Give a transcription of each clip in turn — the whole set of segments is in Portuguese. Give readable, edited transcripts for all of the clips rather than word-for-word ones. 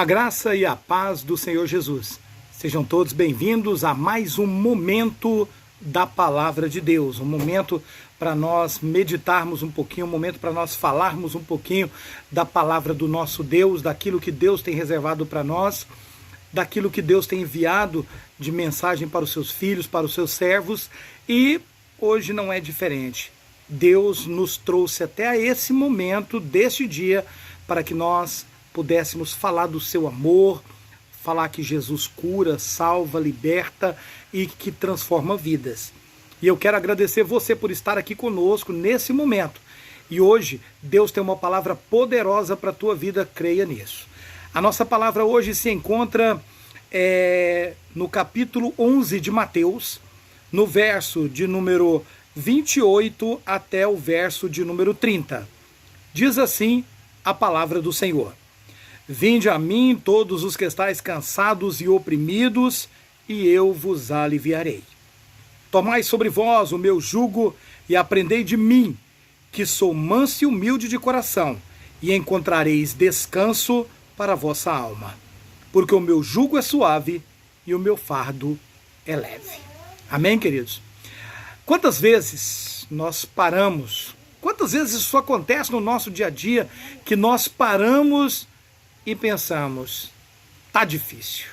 A graça e a paz do Senhor Jesus. Sejam todos bem-vindos a mais um momento da Palavra de Deus, um momento para nós meditarmos um pouquinho, um momento para nós falarmos um pouquinho da Palavra do nosso Deus, daquilo que Deus tem reservado para nós, daquilo que Deus tem enviado de mensagem para os seus filhos, para os seus servos, e hoje não é diferente. Deus nos trouxe até esse momento, deste dia, para que nós pudéssemos falar do seu amor, falar que Jesus cura, salva, liberta e que transforma vidas. E eu quero agradecer você por estar aqui conosco nesse momento. E hoje Deus tem uma palavra poderosa para a tua vida, creia nisso. A nossa palavra hoje se encontra no capítulo 11 de Mateus, no verso de número 28 até o verso de número 30. Diz assim a palavra do Senhor: Vinde a mim todos os que estáis cansados e oprimidos, e eu vos aliviarei. Tomai sobre vós o meu jugo e aprendei de mim, que sou manso e humilde de coração, e encontrareis descanso para a vossa alma. Porque o meu jugo é suave e o meu fardo é leve. Amém, queridos? Quantas vezes nós paramos, quantas vezes isso acontece no nosso dia a dia, que nós paramos e pensamos, tá difícil,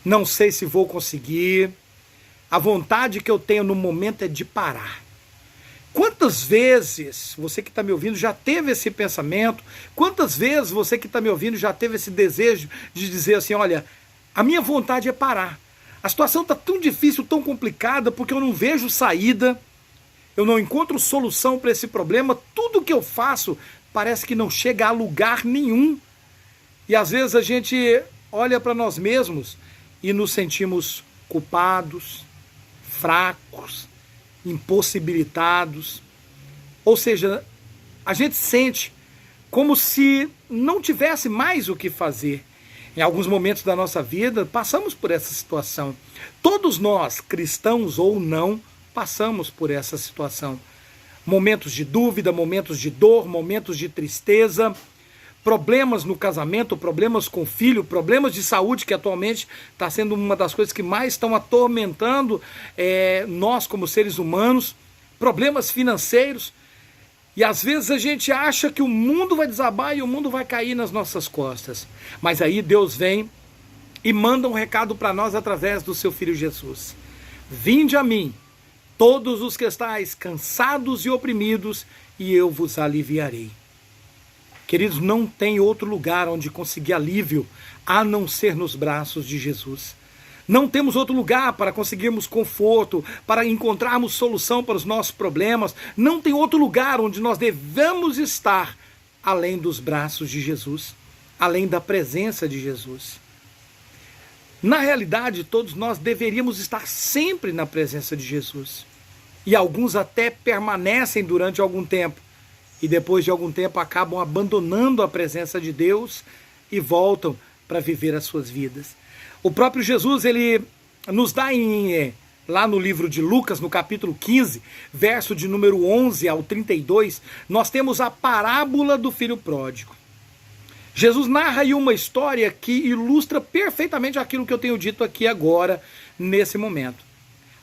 não sei se vou conseguir, a vontade que eu tenho no momento é de parar. Quantas vezes você que está me ouvindo já teve esse pensamento? Quantas vezes você que está me ouvindo já teve esse desejo de dizer assim, olha, a minha vontade é parar. A situação está tão difícil, tão complicada, porque eu não vejo saída, eu não encontro solução para esse problema, tudo que eu faço parece que não chega a lugar nenhum. E às vezes a gente olha para nós mesmos e nos sentimos culpados, fracos, impossibilitados. Ou seja, a gente sente como se não tivesse mais o que fazer. Em alguns momentos da nossa vida, passamos por essa situação. Todos nós, cristãos ou não, passamos por essa situação. Momentos de dúvida, momentos de dor, momentos de tristeza, problemas no casamento, problemas com o filho, problemas de saúde, que atualmente está sendo uma das coisas que mais estão atormentando nós como seres humanos, problemas financeiros, e às vezes a gente acha que o mundo vai desabar e o mundo vai cair nas nossas costas, mas aí Deus vem e manda um recado para nós através do seu Filho Jesus: Vinde a mim, todos os que estáis cansados e oprimidos, e eu vos aliviarei. Queridos, não tem outro lugar onde conseguir alívio a não ser nos braços de Jesus. Não temos outro lugar para conseguirmos conforto, para encontrarmos solução para os nossos problemas. Não tem outro lugar onde nós devemos estar além dos braços de Jesus, além da presença de Jesus. Na realidade, todos nós deveríamos estar sempre na presença de Jesus. E alguns até permanecem durante algum tempo. E depois de algum tempo acabam abandonando a presença de Deus e voltam para viver as suas vidas. O próprio Jesus, ele nos dá lá no livro de Lucas, no capítulo 15, verso de número 11 ao 32, nós temos a parábola do filho pródigo. Jesus narra aí uma história que ilustra perfeitamente aquilo que eu tenho dito aqui agora, nesse momento.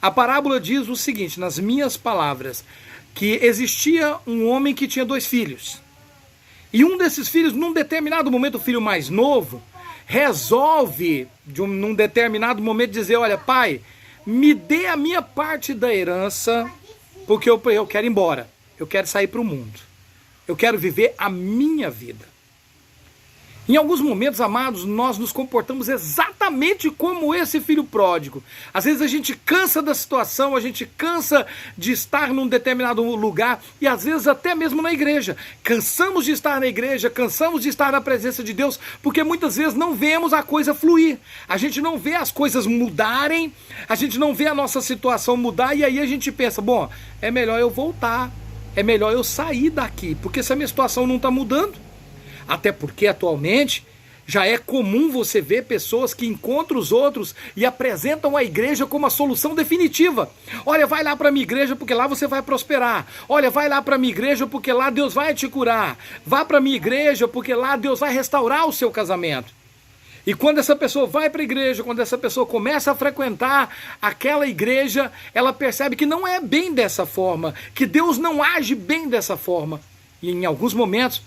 A parábola diz o seguinte, nas minhas palavras, que existia um homem que tinha 2 filhos. E um desses filhos, num determinado momento, o filho mais novo, resolve, num determinado momento, dizer, olha, pai, me dê a minha parte da herança, porque eu quero ir embora. Eu quero sair para o mundo. Eu quero viver a minha vida. Em alguns momentos, amados, nós nos comportamos exatamente como esse filho pródigo. Às vezes a gente cansa da situação, a gente cansa de estar num determinado lugar e às vezes até mesmo na igreja. Cansamos de estar na igreja, cansamos de estar na presença de Deus, porque muitas vezes não vemos a coisa fluir. A gente não vê as coisas mudarem, a gente não vê a nossa situação mudar e aí a gente pensa, bom, é melhor eu voltar, é melhor eu sair daqui, porque se a minha situação não está mudando. Até porque atualmente já é comum você ver pessoas que encontram os outros e apresentam a igreja como a solução definitiva. Olha, vai lá para a minha igreja porque lá você vai prosperar. Olha, vai lá para a minha igreja porque lá Deus vai te curar. Vá para a minha igreja porque lá Deus vai restaurar o seu casamento. E quando essa pessoa vai para a igreja, quando essa pessoa começa a frequentar aquela igreja, ela percebe que não é bem dessa forma, que Deus não age bem dessa forma. E em alguns momentos,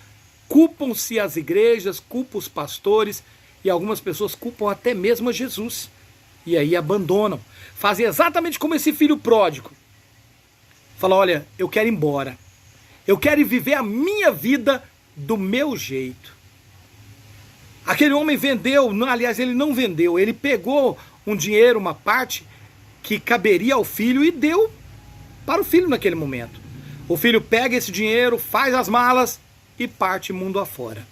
culpam-se as igrejas, culpam os pastores, e algumas pessoas culpam até mesmo a Jesus. E aí abandonam. Fazem exatamente como esse filho pródigo. Fala, olha, eu quero ir embora. Eu quero viver a minha vida do meu jeito. Aquele homem vendeu, aliás, ele não vendeu, ele pegou um dinheiro, uma parte que caberia ao filho e deu para o filho naquele momento. O filho pega esse dinheiro, faz as malas e parte mundo afora.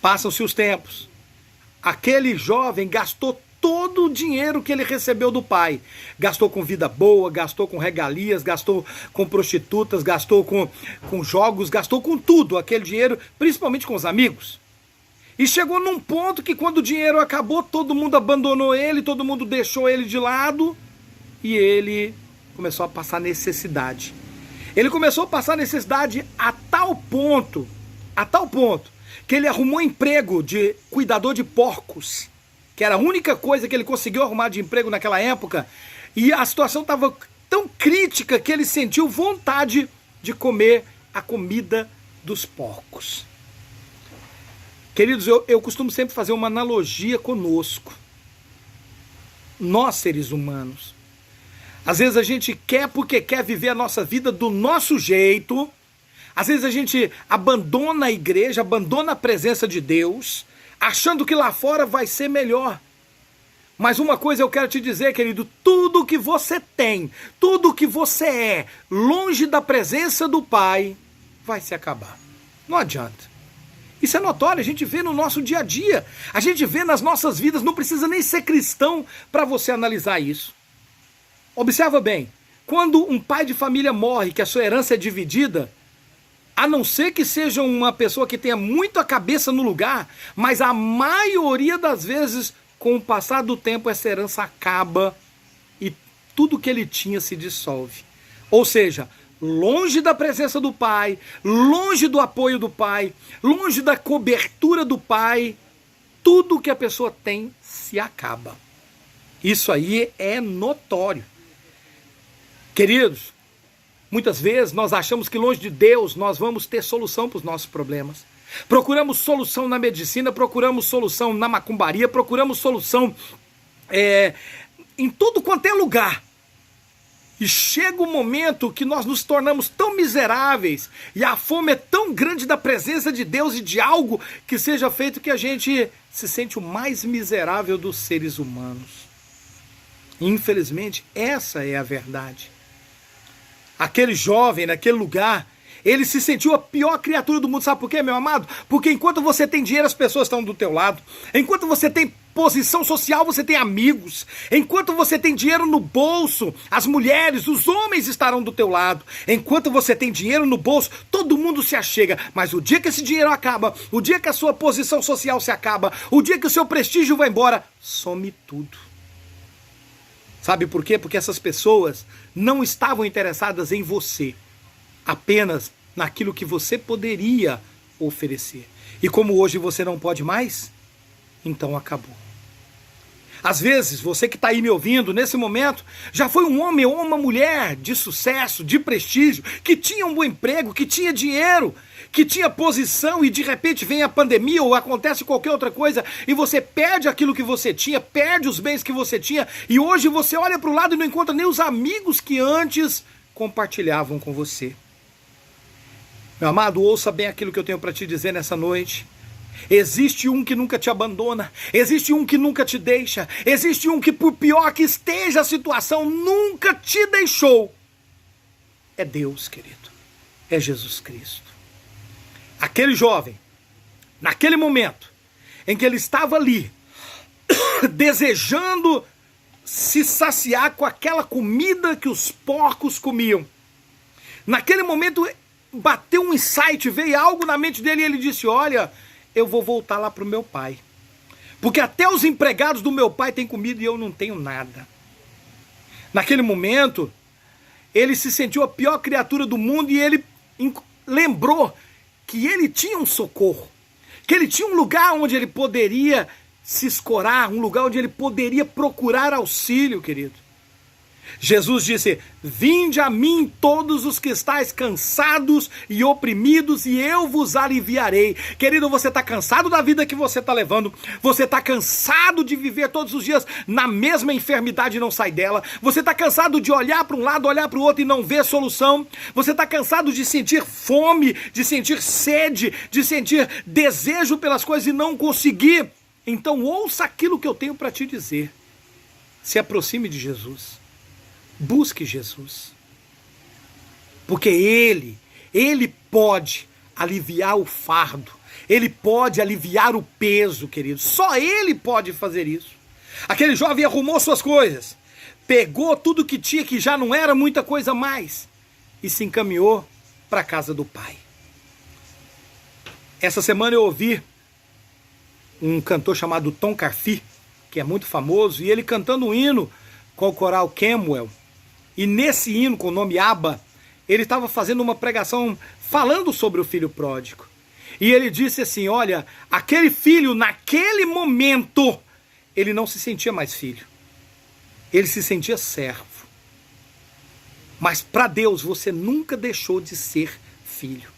Passam-se os tempos. Aquele jovem gastou todo o dinheiro que ele recebeu do pai. Gastou com vida boa, gastou com regalias, gastou com prostitutas, gastou com jogos, gastou com tudo aquele dinheiro, principalmente com os amigos. E chegou num ponto que quando o dinheiro acabou, todo mundo abandonou ele, todo mundo deixou ele de lado e ele começou a passar necessidade. Ele começou a passar necessidade a tal ponto, que ele arrumou emprego de cuidador de porcos, que era a única coisa que ele conseguiu arrumar de emprego naquela época, e a situação estava tão crítica que ele sentiu vontade de comer a comida dos porcos. Queridos, eu costumo sempre fazer uma analogia conosco. Nós, seres humanos, às vezes a gente quer porque quer viver a nossa vida do nosso jeito, às vezes a gente abandona a igreja, abandona a presença de Deus, achando que lá fora vai ser melhor. Mas uma coisa eu quero te dizer, querido, tudo que você tem, tudo que você é, longe da presença do Pai, vai se acabar. Não adianta. Isso é notório, a gente vê no nosso dia a dia, a gente vê nas nossas vidas, não precisa nem ser cristão para você analisar isso. Observa bem, quando um pai de família morre, que a sua herança é dividida, a não ser que seja uma pessoa que tenha muito a cabeça no lugar, mas a maioria das vezes, com o passar do tempo, essa herança acaba e tudo que ele tinha se dissolve. Ou seja, longe da presença do pai, longe do apoio do pai, longe da cobertura do pai, tudo que a pessoa tem se acaba. Isso aí é notório. Queridos, muitas vezes nós achamos que longe de Deus nós vamos ter solução para os nossos problemas. Procuramos solução na medicina, procuramos solução na macumbaria, procuramos solução em tudo quanto é lugar. E chega um momento que nós nos tornamos tão miseráveis e a fome é tão grande da presença de Deus e de algo que seja feito que a gente se sente o mais miserável dos seres humanos. Infelizmente, essa é a verdade. Aquele jovem, naquele lugar, ele se sentiu a pior criatura do mundo. Sabe por quê, meu amado? Porque enquanto você tem dinheiro, as pessoas estão do teu lado. Enquanto você tem posição social, você tem amigos. Enquanto você tem dinheiro no bolso, as mulheres, os homens estarão do teu lado. Enquanto você tem dinheiro no bolso, todo mundo se achega. Mas o dia que esse dinheiro acaba, o dia que a sua posição social se acaba, o dia que o seu prestígio vai embora, some tudo. Sabe por quê? Porque essas pessoas não estavam interessadas em você, apenas naquilo que você poderia oferecer. E como hoje você não pode mais, então acabou. Às vezes, você que está aí me ouvindo nesse momento, já foi um homem ou uma mulher de sucesso, de prestígio, que tinha um bom emprego, que tinha dinheiro, que tinha posição e de repente vem a pandemia ou acontece qualquer outra coisa e você perde aquilo que você tinha, perde os bens que você tinha e hoje você olha para o lado e não encontra nem os amigos que antes compartilhavam com você. Meu amado, ouça bem aquilo que eu tenho para te dizer nessa noite. Existe um que nunca te abandona, existe um que nunca te deixa, existe um que, por pior que esteja a situação, nunca te deixou. É Deus, querido, é Jesus Cristo. Aquele jovem, naquele momento em que ele estava ali, desejando se saciar com aquela comida que os porcos comiam, naquele momento bateu um insight, veio algo na mente dele e ele disse: olha, eu vou voltar lá para o meu pai, porque até os empregados do meu pai têm comida e eu não tenho nada. Naquele momento, ele se sentiu a pior criatura do mundo e ele lembrou que ele tinha um socorro, que ele tinha um lugar onde ele poderia se escorar, um lugar onde ele poderia procurar auxílio, querido. Jesus disse: vinde a mim todos os que estáis cansados e oprimidos, e eu vos aliviarei. Querido, você está cansado da vida que você está levando, você está cansado de viver todos os dias na mesma enfermidade e não sai dela, você está cansado de olhar para um lado, olhar para o outro e não ver solução, você está cansado de sentir fome, de sentir sede, de sentir desejo pelas coisas e não conseguir. Então ouça aquilo que eu tenho para te dizer. Se aproxime de Jesus. Busque Jesus, porque Ele pode aliviar o fardo, Ele pode aliviar o peso, querido, só Ele pode fazer isso. Aquele jovem arrumou suas coisas, pegou tudo que tinha, que já não era muita coisa mais, e se encaminhou para a casa do pai. Essa semana eu ouvi um cantor chamado Tom Carfi, que é muito famoso, e ele cantando um hino com o coral Campbell. E nesse hino, com o nome Abba, ele estava fazendo uma pregação falando sobre o filho pródigo. E ele disse assim: olha, aquele filho, naquele momento, ele não se sentia mais filho. Ele se sentia servo. Mas para Deus, você nunca deixou de ser filho.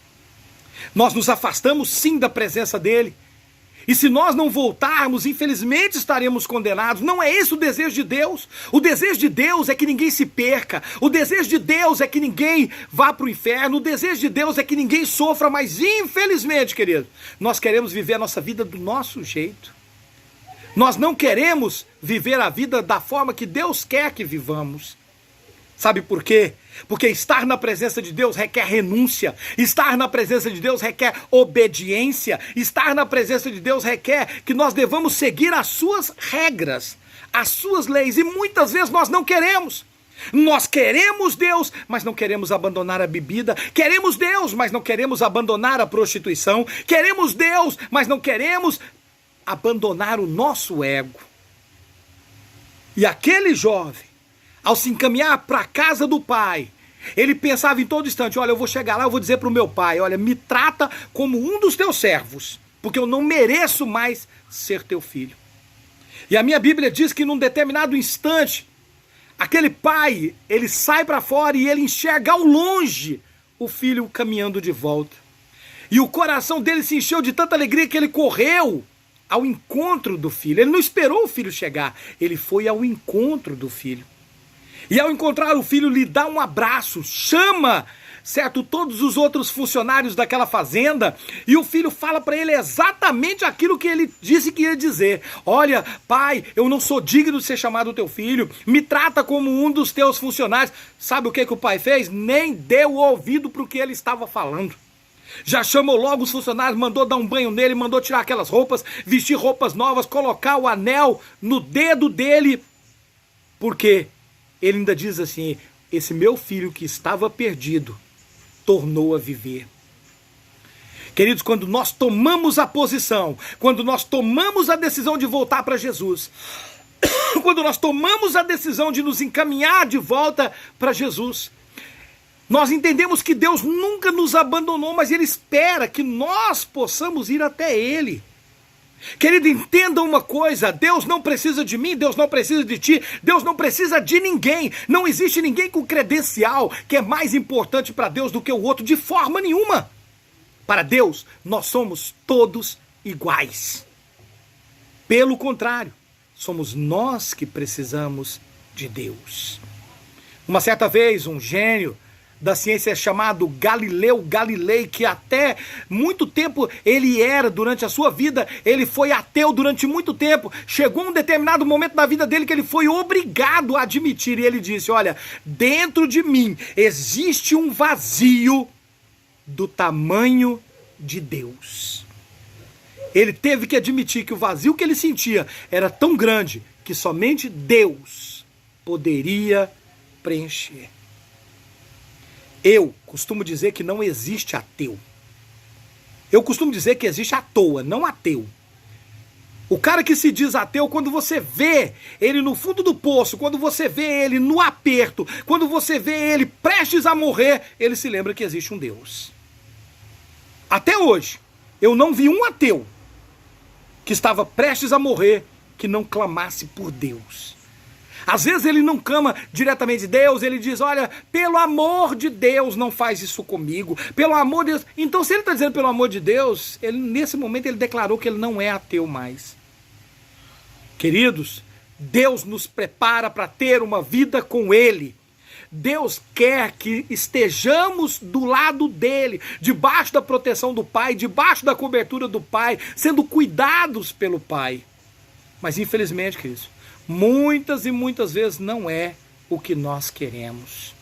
Nós nos afastamos sim da presença dele. E se nós não voltarmos, infelizmente estaremos condenados. Não é esse o desejo de Deus. O desejo de Deus é que ninguém se perca. O desejo de Deus é que ninguém vá para o inferno. O desejo de Deus é que ninguém sofra. Mas infelizmente, querido, nós queremos viver a nossa vida do nosso jeito. Nós não queremos viver a vida da forma que Deus quer que vivamos. Sabe por quê? Porque estar na presença de Deus requer renúncia, estar na presença de Deus requer obediência, estar na presença de Deus requer que nós devamos seguir as suas regras, as suas leis, e muitas vezes nós não queremos. Nós queremos Deus, mas não queremos abandonar a bebida, queremos Deus, mas não queremos abandonar a prostituição, queremos Deus, mas não queremos abandonar o nosso ego. E aquele jovem, ao se encaminhar para a casa do pai, ele pensava em todo instante: olha, eu vou chegar lá, eu vou dizer para o meu pai: olha, me trata como um dos teus servos, porque eu não mereço mais ser teu filho. E a minha Bíblia diz que num determinado instante, aquele pai, ele sai para fora e ele enxerga ao longe o filho caminhando de volta. E o coração dele se encheu de tanta alegria que ele correu ao encontro do filho. Ele não esperou o filho chegar, ele foi ao encontro do filho. E ao encontrar o filho, lhe dá um abraço, chama, certo, todos os outros funcionários daquela fazenda, e o filho fala para ele exatamente aquilo que ele disse que ia dizer: olha, pai, eu não sou digno de ser chamado teu filho, me trata como um dos teus funcionários. Sabe o que o pai fez? Nem deu ouvido para o que ele estava falando. Já chamou logo os funcionários, mandou dar um banho nele, mandou tirar aquelas roupas, vestir roupas novas, colocar o anel no dedo dele, porque ele ainda diz assim: esse meu filho que estava perdido tornou a viver. Queridos, quando nós tomamos a posição, quando nós tomamos a decisão de voltar para Jesus, quando nós tomamos a decisão de nos encaminhar de volta para Jesus, nós entendemos que Deus nunca nos abandonou, mas Ele espera que nós possamos ir até Ele. Querido, entenda uma coisa: Deus não precisa de mim, Deus não precisa de ti, Deus não precisa de ninguém. Não existe ninguém com credencial que é mais importante para Deus do que o outro, de forma nenhuma. Para Deus, nós somos todos iguais. Pelo contrário, somos nós que precisamos de Deus. Uma certa vez, um gênio da ciência chamado Galileu Galilei, que até muito tempo ele era, durante a sua vida, ele foi ateu durante muito tempo. Chegou um determinado momento na vida dele que ele foi obrigado a admitir, e ele disse: olha, dentro de mim existe um vazio do tamanho de Deus. Ele teve que admitir que o vazio que ele sentia era tão grande que somente Deus poderia preencher. Eu costumo dizer que não existe ateu. Eu costumo dizer que existe à toa, não ateu. O cara que se diz ateu, quando você vê ele no fundo do poço, quando você vê ele no aperto, quando você vê ele prestes a morrer, ele se lembra que existe um Deus. Até hoje, eu não vi um ateu que estava prestes a morrer, que não clamasse por Deus. Às vezes ele não clama diretamente de Deus, ele diz, olha, pelo amor de Deus não faz isso comigo, pelo amor de Deus. Então se ele está dizendo pelo amor de Deus, nesse momento ele declarou que ele não é ateu mais. Queridos, Deus nos prepara para ter uma vida com Ele. Deus quer que estejamos do lado dele, debaixo da proteção do Pai, debaixo da cobertura do Pai, sendo cuidados pelo Pai. Mas infelizmente, queridos, muitas e muitas vezes não é o que nós queremos.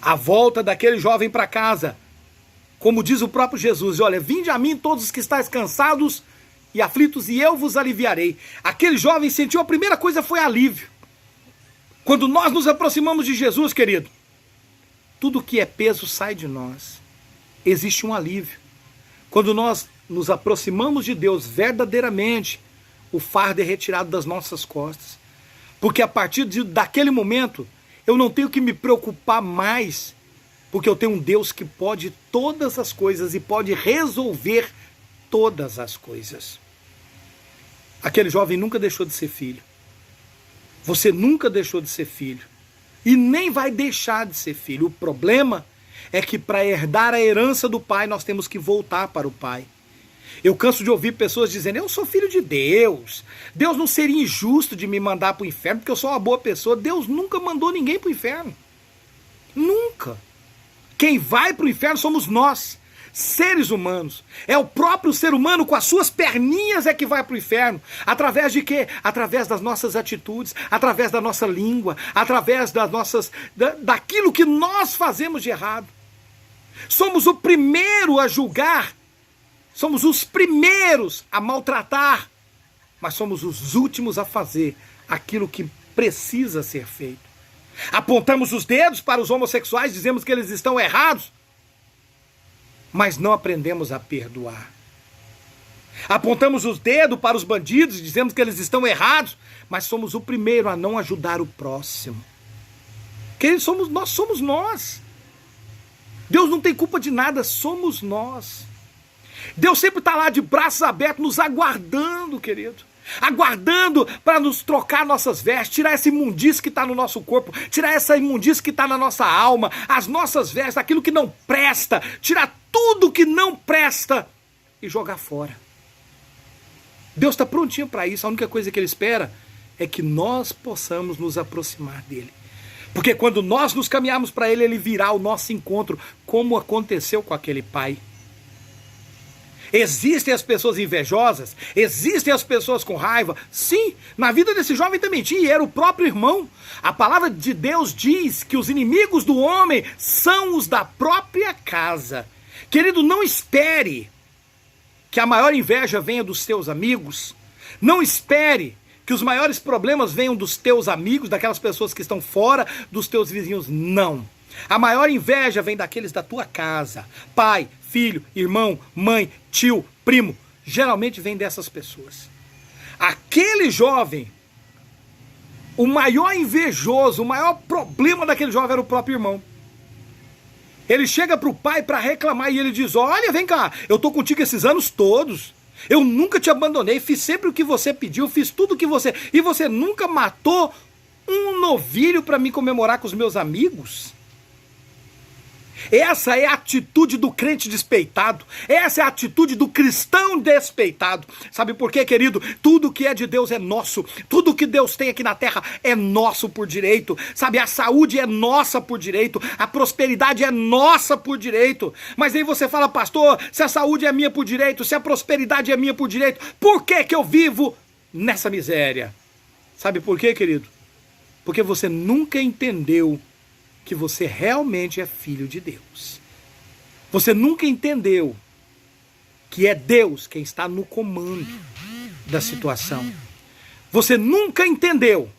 A volta daquele jovem para casa, como diz o próprio Jesus, olha, vinde a mim todos os que estáis cansados e aflitos, e eu vos aliviarei. Aquele jovem sentiu, a primeira coisa foi alívio. Quando nós nos aproximamos de Jesus, querido, tudo que é peso sai de nós. Existe um alívio. Quando nós nos aproximamos de Deus verdadeiramente, o fardo é retirado das nossas costas. Porque a partir daquele momento, eu não tenho que me preocupar mais, porque eu tenho um Deus que pode todas as coisas e pode resolver todas as coisas. Aquele jovem nunca deixou de ser filho. Você nunca deixou de ser filho. E nem vai deixar de ser filho. O problema é que para herdar a herança do Pai, nós temos que voltar para o Pai. Eu canso de ouvir pessoas dizendo, eu sou filho de Deus. Deus não seria injusto de me mandar para o inferno, porque eu sou uma boa pessoa. Deus nunca mandou ninguém para o inferno. Nunca. Quem vai para o inferno somos nós, seres humanos. É o próprio ser humano com as suas perninhas é que vai para o inferno. Através de quê? Através das nossas atitudes, através da nossa língua, através daquilo que nós fazemos de errado. Somos o primeiro a julgar, somos os primeiros a maltratar, mas somos os últimos a fazer aquilo que precisa ser feito. Apontamos os dedos para os homossexuais, dizemos que eles estão errados, mas não aprendemos a perdoar. Apontamos os dedos para os bandidos, dizemos que eles estão errados, mas somos o primeiro a não ajudar o próximo. Quem somos nós? Somos nós. Deus não tem culpa de nada, somos nós. Deus sempre está lá de braços abertos, nos aguardando, querido. Aguardando para nos trocar nossas vestes, tirar essa imundície que está no nosso corpo, tirar essa imundície que está na nossa alma, as nossas vestes, aquilo que não presta, tirar tudo que não presta e jogar fora. Deus está prontinho para isso, a única coisa que Ele espera é que nós possamos nos aproximar dEle. Porque quando nós nos caminharmos para Ele, Ele virá ao nosso encontro, como aconteceu com aquele pai. Existem as pessoas invejosas, existem as pessoas com raiva. Sim, na vida desse jovem também tinha, e era o próprio irmão. A palavra de Deus diz que os inimigos do homem são os da própria casa. Querido, não espere que a maior inveja venha dos teus amigos. Não espere que os maiores problemas venham dos teus amigos, daquelas pessoas que estão fora, dos teus vizinhos. Não. A maior inveja vem daqueles da tua casa. Pai, filho, irmão, mãe, tio, primo. Geralmente vem dessas pessoas. Aquele jovem, o maior invejoso, o maior problema daquele jovem era o próprio irmão. Ele chega para o pai para reclamar e ele diz, olha, vem cá, eu estou contigo esses anos todos. Eu nunca te abandonei, fiz sempre o que você pediu, fiz tudo o que você... E você nunca matou um novilho para me comemorar com os meus amigos? Essa é a atitude do crente despeitado. Essa é a atitude do cristão despeitado. Sabe por quê, querido? Tudo que é de Deus é nosso. Tudo que Deus tem aqui na terra é nosso por direito. Sabe, a saúde é nossa por direito. A prosperidade é nossa por direito. Mas aí você fala, pastor, se a saúde é minha por direito, se a prosperidade é minha por direito, por que que eu vivo nessa miséria? Sabe por quê, querido? Porque você nunca entendeu que você realmente é filho de Deus. Você nunca entendeu que é Deus quem está no comando da situação. Você nunca entendeu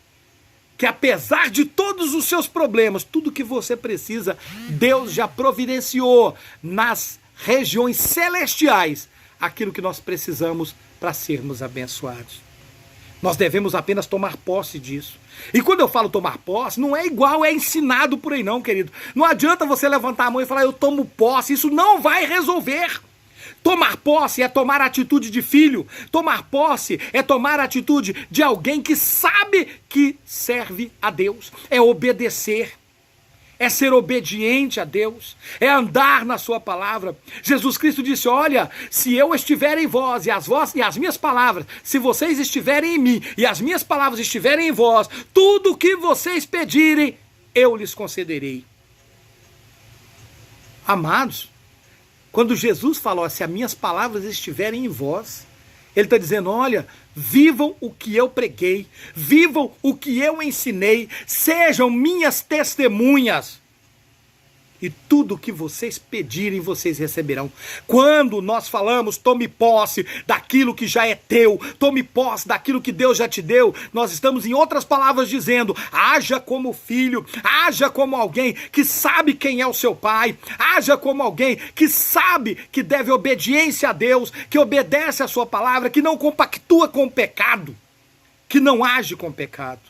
que apesar de todos os seus problemas, tudo que você precisa, Deus já providenciou nas regiões celestiais aquilo que nós precisamos para sermos abençoados. Nós devemos apenas tomar posse disso. E quando eu falo tomar posse, não é igual, é ensinado por aí não, querido. Não adianta você levantar a mão e falar, eu tomo posse, isso não vai resolver. Tomar posse é tomar atitude de filho. Tomar posse é tomar atitude de alguém que sabe que serve a Deus. É obedecer. É ser obediente a Deus, é andar na sua palavra. Jesus Cristo disse, olha, se eu estiver em vós e as minhas palavras, se vocês estiverem em mim e as minhas palavras estiverem em vós, tudo o que vocês pedirem, eu lhes concederei. Amados, quando Jesus falou, se as minhas palavras estiverem em vós, ele está dizendo, olha, vivam o que eu preguei, vivam o que eu ensinei, sejam minhas testemunhas. E tudo o que vocês pedirem, vocês receberão. Quando nós falamos, tome posse daquilo que já é teu, tome posse daquilo que Deus já te deu, nós estamos, em outras palavras, dizendo, haja como filho, haja como alguém que sabe quem é o seu pai, haja como alguém que sabe que deve obediência a Deus, que obedece a sua palavra, que não compactua com o pecado, que não age com o pecado.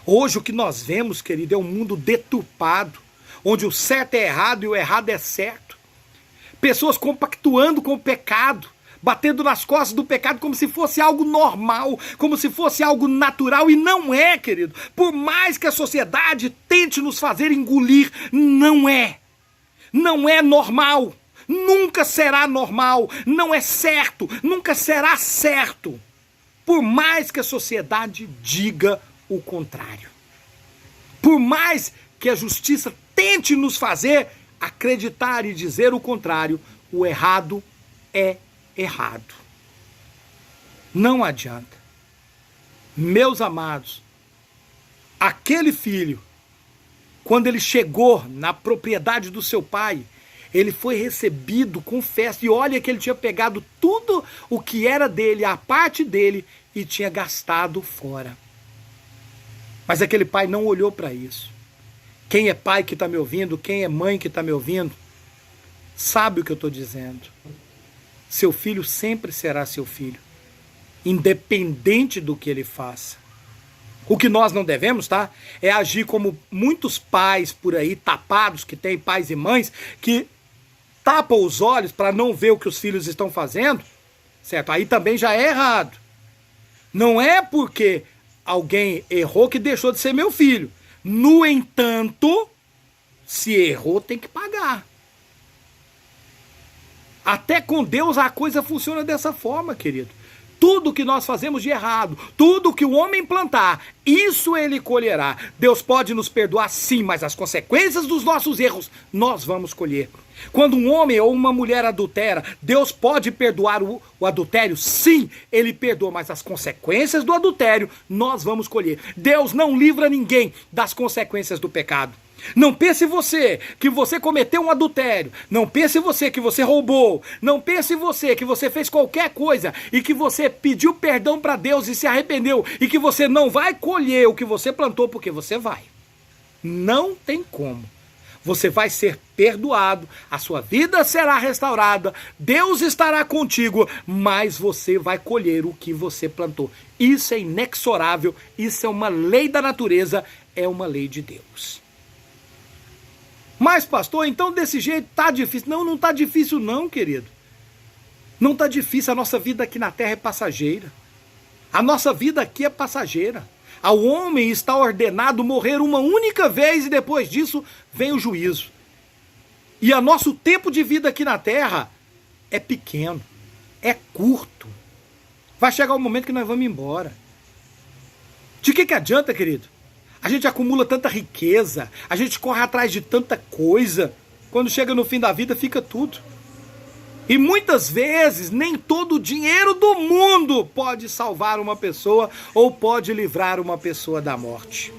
Hoje o que nós vemos, querido, é um mundo deturpado, onde o certo é errado e o errado é certo. Pessoas compactuando com o pecado, batendo nas costas do pecado como se fosse algo normal, como se fosse algo natural, e não é, querido. Por mais que a sociedade tente nos fazer engolir, não é. Não é normal. Nunca será normal. Não é certo. Nunca será certo. Por mais que a sociedade diga o contrário. Por mais que a justiça tente nos fazer acreditar e dizer o contrário, o errado é errado. Não adianta. Meus amados, aquele filho, quando ele chegou na propriedade do seu pai, ele foi recebido com festa. E olha que ele tinha pegado tudo o que era dele, a parte dele, e tinha gastado fora. Mas aquele pai não olhou para isso. Quem é pai que está me ouvindo, quem é mãe que está me ouvindo, sabe o que eu estou dizendo. Seu filho sempre será seu filho, independente do que ele faça. O que nós não devemos, tá? É agir como muitos pais por aí, tapados, que têm pais e mães, que tapam os olhos para não ver o que os filhos estão fazendo, certo? Aí também já é errado. Não é porque alguém errou que deixou de ser meu filho. No entanto, se errou, tem que pagar. Até com Deus a coisa funciona dessa forma, querido. Tudo que nós fazemos de errado, tudo que o homem plantar, isso ele colherá. Deus pode nos perdoar, sim, mas as consequências dos nossos erros nós vamos colher. Quando um homem ou uma mulher adultera, Deus pode perdoar o adultério? Sim, ele perdoa, mas as consequências do adultério nós vamos colher. Deus não livra ninguém das consequências do pecado. Não pense você que você cometeu um adultério, não pense você que você roubou, não pense você que você fez qualquer coisa e que você pediu perdão para Deus e se arrependeu e que você não vai colher o que você plantou, porque você vai. Não tem como. Você vai ser perdoado, a sua vida será restaurada, Deus estará contigo, mas você vai colher o que você plantou. Isso é inexorável, isso é uma lei da natureza, é uma lei de Deus. Mas, pastor, então desse jeito tá difícil. Não, não tá difícil não, querido. Não tá difícil, a nossa vida aqui na terra é passageira. A nossa vida aqui é passageira. Ao homem está ordenado morrer uma única vez e depois disso vem o juízo. E o nosso tempo de vida aqui na terra é pequeno, é curto. Vai chegar o momento que nós vamos embora. De que adianta, querido? A gente acumula tanta riqueza, a gente corre atrás de tanta coisa, quando chega no fim da vida fica tudo. E muitas vezes nem todo o dinheiro do mundo pode salvar uma pessoa ou pode livrar uma pessoa da morte.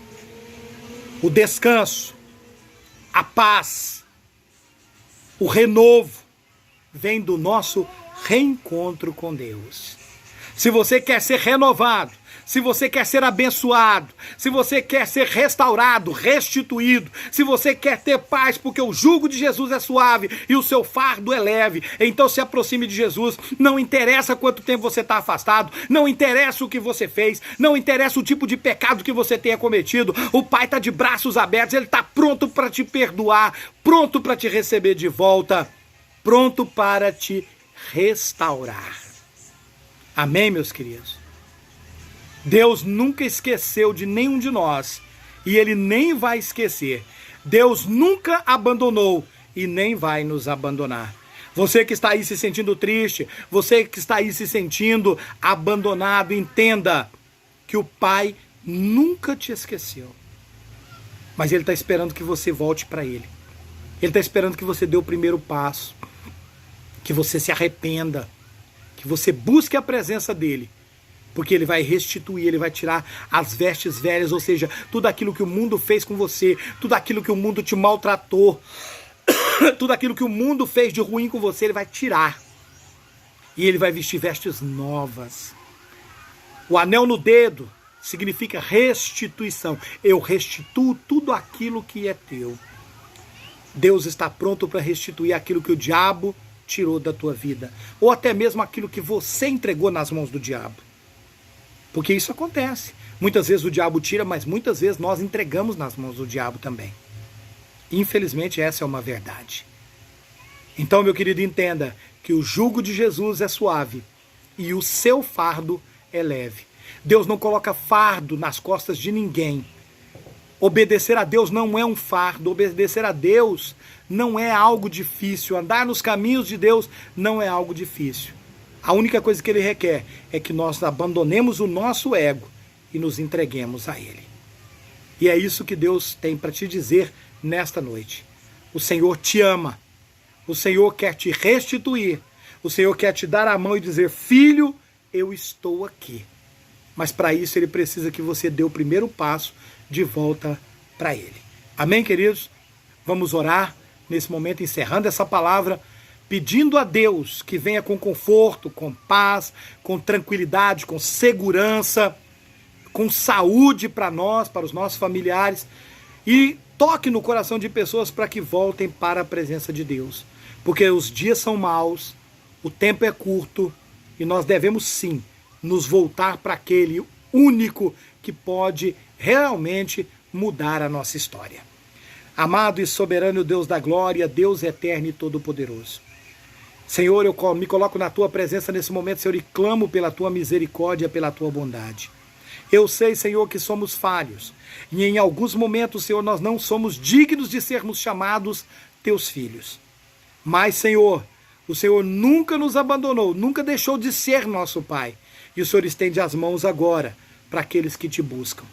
O descanso, a paz, o renovo vem do nosso reencontro com Deus. Se você quer ser renovado, se você quer ser abençoado, se você quer ser restaurado, restituído, se você quer ter paz, porque o jugo de Jesus é suave e o seu fardo é leve, então se aproxime de Jesus. Não interessa quanto tempo você está afastado, não interessa o que você fez, não interessa o tipo de pecado que você tenha cometido, o Pai está de braços abertos, Ele está pronto para te perdoar, pronto para te receber de volta, pronto para te restaurar. Amém, meus queridos? Deus nunca esqueceu de nenhum de nós e Ele nem vai esquecer. Deus nunca abandonou e nem vai nos abandonar. Você que está aí se sentindo triste, você que está aí se sentindo abandonado, entenda que o Pai nunca te esqueceu. Mas Ele está esperando que você volte para Ele. Ele está esperando que você dê o primeiro passo, que você se arrependa, que você busque a presença dEle, porque Ele vai restituir, Ele vai tirar as vestes velhas, ou seja, tudo aquilo que o mundo fez com você, tudo aquilo que o mundo te maltratou, tudo aquilo que o mundo fez de ruim com você, Ele vai tirar. E Ele vai vestir vestes novas. O anel no dedo significa restituição. Eu restituo tudo aquilo que é teu. Deus está pronto para restituir aquilo que o diabo tirou da tua vida, ou até mesmo aquilo que você entregou nas mãos do diabo. Porque isso acontece. Muitas vezes o diabo tira, mas muitas vezes nós entregamos nas mãos do diabo também. Infelizmente essa é uma verdade. Então, meu querido, entenda que o jugo de Jesus é suave e o seu fardo é leve. Deus não coloca fardo nas costas de ninguém. Obedecer a Deus não é um fardo, obedecer a Deus não é algo difícil, andar nos caminhos de Deus não é algo difícil. A única coisa que Ele requer é que nós abandonemos o nosso ego e nos entreguemos a Ele. E é isso que Deus tem para te dizer nesta noite. O Senhor te ama, o Senhor quer te restituir, o Senhor quer te dar a mão e dizer: filho, eu estou aqui. Mas para isso Ele precisa que você dê o primeiro passo de volta para Ele. Amém, queridos? Vamos orar nesse momento, encerrando essa palavra, pedindo a Deus que venha com conforto, com paz, com tranquilidade, com segurança, com saúde para nós, para os nossos familiares, e toque no coração de pessoas para que voltem para a presença de Deus. Porque os dias são maus, o tempo é curto, e nós devemos sim nos voltar para aquele único que pode realmente mudar a nossa história. Amado e soberano Deus da glória, Deus eterno e todo-poderoso. Senhor, eu me coloco na Tua presença nesse momento, Senhor, e clamo pela Tua misericórdia, pela Tua bondade. Eu sei, Senhor, que somos falhos, e em alguns momentos, Senhor, nós não somos dignos de sermos chamados Teus filhos. Mas, Senhor, o Senhor nunca nos abandonou, nunca deixou de ser nosso Pai. E o Senhor estende as mãos agora para aqueles que Te buscam.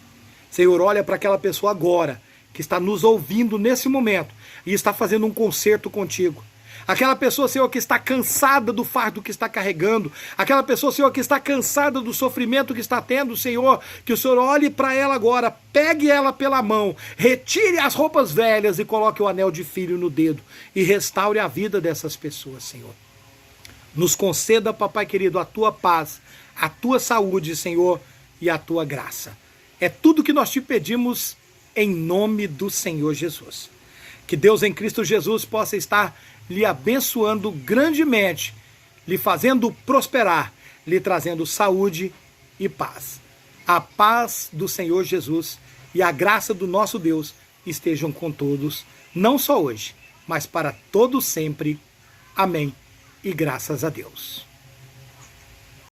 Senhor, olha para aquela pessoa agora que está nos ouvindo nesse momento e está fazendo um concerto contigo. Aquela pessoa, Senhor, que está cansada do fardo que está carregando. Aquela pessoa, Senhor, que está cansada do sofrimento que está tendo, Senhor, que o Senhor olhe para ela agora, pegue ela pela mão, retire as roupas velhas e coloque o anel de filho no dedo e restaure a vida dessas pessoas, Senhor. Nos conceda, papai querido, a Tua paz, a Tua saúde, Senhor, e a Tua graça. É tudo que nós Te pedimos em nome do Senhor Jesus. Que Deus em Cristo Jesus possa estar lhe abençoando grandemente, lhe fazendo prosperar, lhe trazendo saúde e paz. A paz do Senhor Jesus e a graça do nosso Deus estejam com todos, não só hoje, mas para todo sempre. Amém. E graças a Deus.